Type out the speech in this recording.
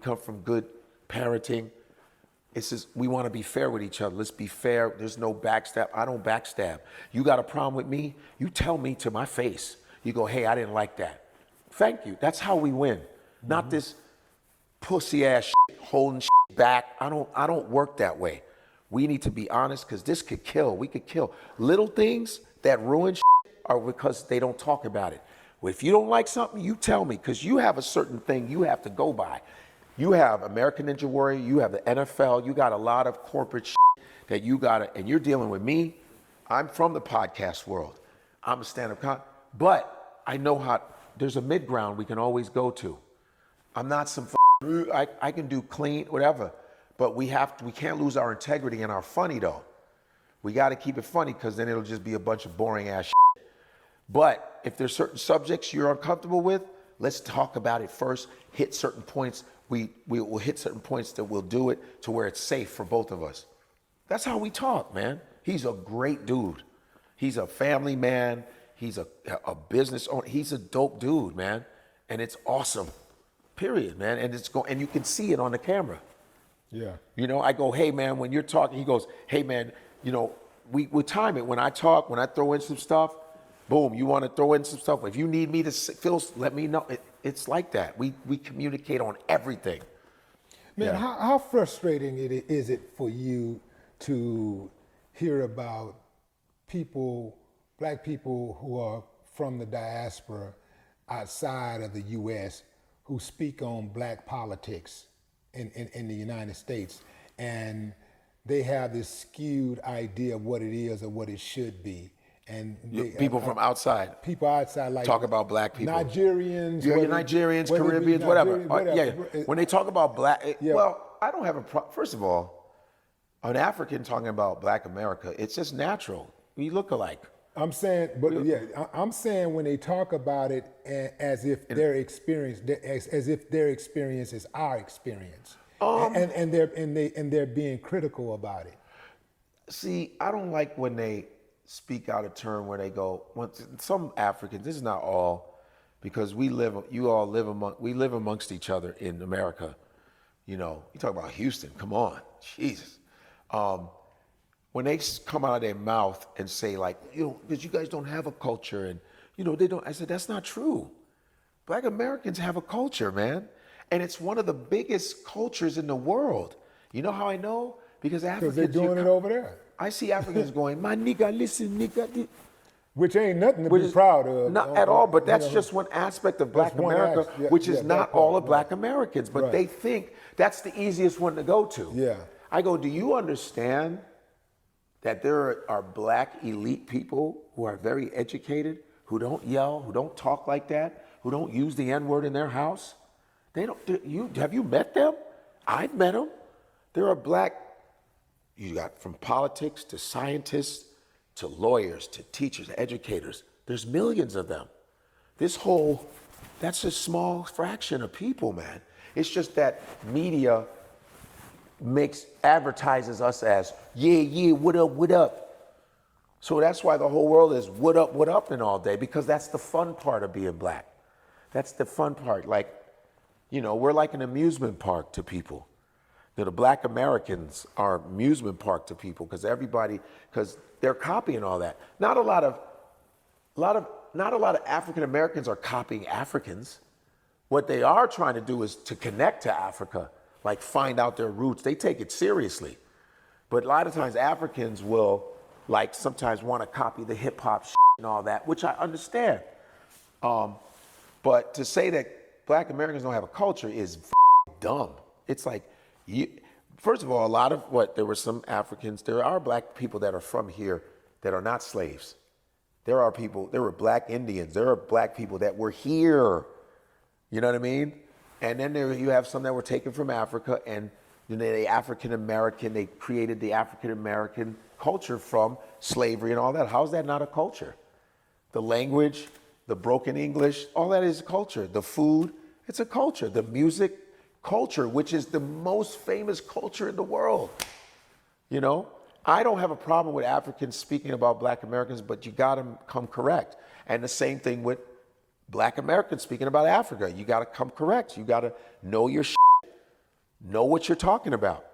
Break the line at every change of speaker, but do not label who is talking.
come from good parenting. It's just, we want to be fair with each other. Let's be fair. There's no backstab. I don't backstab. You got a problem with me? You tell me to my face. You go, hey, I didn't like that. Thank you. That's how we win. Not this pussy ass shit, holding shit back. I don't work that way. We need to be honest, because this could kill. We could kill. Little things that ruin shit are because they don't talk about it. Well, if you don't like something, you tell me, because you have a certain thing you have to go by. You have American Ninja Warrior, you have the NFL, you got a lot of corporate shit that you got to, and you're dealing with me. I'm from the podcast world. I'm a stand-up but I know how, there's a mid-ground we can always go to. I'm not some, I can do clean, whatever, but we can't lose our integrity and our funny though. We got to keep it funny, because then it'll just be a bunch of boring ass shit. But if there's certain subjects you're uncomfortable with, let's talk about it first, hit certain points. We will hit certain points that we'll do it to where it's safe for both of us. That's how we talk, man. He's a great dude. He's a family man. He's a business owner. He's a dope dude, man. And it's awesome, period, man. And and you can see it on the camera.
Yeah.
You know, I go, hey, man, when you're talking, he goes, hey, man, you know, we time it. When I talk, when I throw in some stuff, boom, you want to throw in some stuff. If you need me to fill, let me know. It's like that. We communicate on everything.
Man, how frustrating is it for you to hear about people, black people who are from the diaspora outside of the U.S. who speak on black politics in the United States, and they have this skewed idea of what it is or what it should be. And
people from outside.
People outside, like
talk about black people.
Nigerians.
Yeah, Nigerians, Caribbeans, whatever. Yeah. When they talk about black, well, I don't have a problem. First of all, an African talking about black America, it's just natural. We look alike.
I'm saying, I'm saying when they talk about it as if their experience, as if their experience is our experience, and they're being critical about it.
See, I don't like when they speak out a term where they go, some Africans, this is not all, because we live amongst each other in America. You know, you talk about Houston, come on, Jesus. When they come out of their mouth and say like, you know, because you guys don't have a culture, and you know, they don't, I said, that's not true. Black Americans have a culture, man. And it's one of the biggest cultures in the world. You know how I know? Because Africans—
Because they're doing it over there.
I see Africans going, my nigga, listen, nigga.
Which ain't nothing to be proud of.
Not at all, but that's just one aspect of Black America, which is not all of Black Americans, but they think that's the easiest one to go to.
Yeah.
I go, do you understand that there are Black elite people who are very educated, who don't yell, who don't talk like that, who don't use the N-word in their house? They don't. Have you met them? I've met them. There are Black, you got from politics to scientists to lawyers to teachers, educators. There's millions of them. That's a small fraction of people, man. It's just that media advertises us as, yeah, what up? So that's why the whole world is what up and all day, because that's the fun part of being Black. That's the fun part. Like, you know, we're like an amusement park to people. The Black Americans are amusement park to people, because they're copying all that. Not a lot of African Americans are copying Africans. What they are trying to do is to connect to Africa, like find out their roots. They take it seriously. But a lot of times Africans will like sometimes want to copy the hip hop and all that, which I understand. But to say that Black Americans don't have a culture is dumb. It's like, first of all, there were some Africans, there are Black people that are from here that are not slaves. There were Black Indians, there are Black people that were here, you know what I mean? And then you have some that were taken from Africa, and the African American, they created the African American culture from slavery and all that. How's that not a culture? The language, the broken English, all that is culture. The food, it's a culture. The music, culture, which is the most famous culture in the world. You know, I don't have a problem with Africans speaking about Black Americans, but you got to come correct. And the same thing with Black Americans speaking about Africa. You got to come correct. You got to know your shit. Know what you're talking about.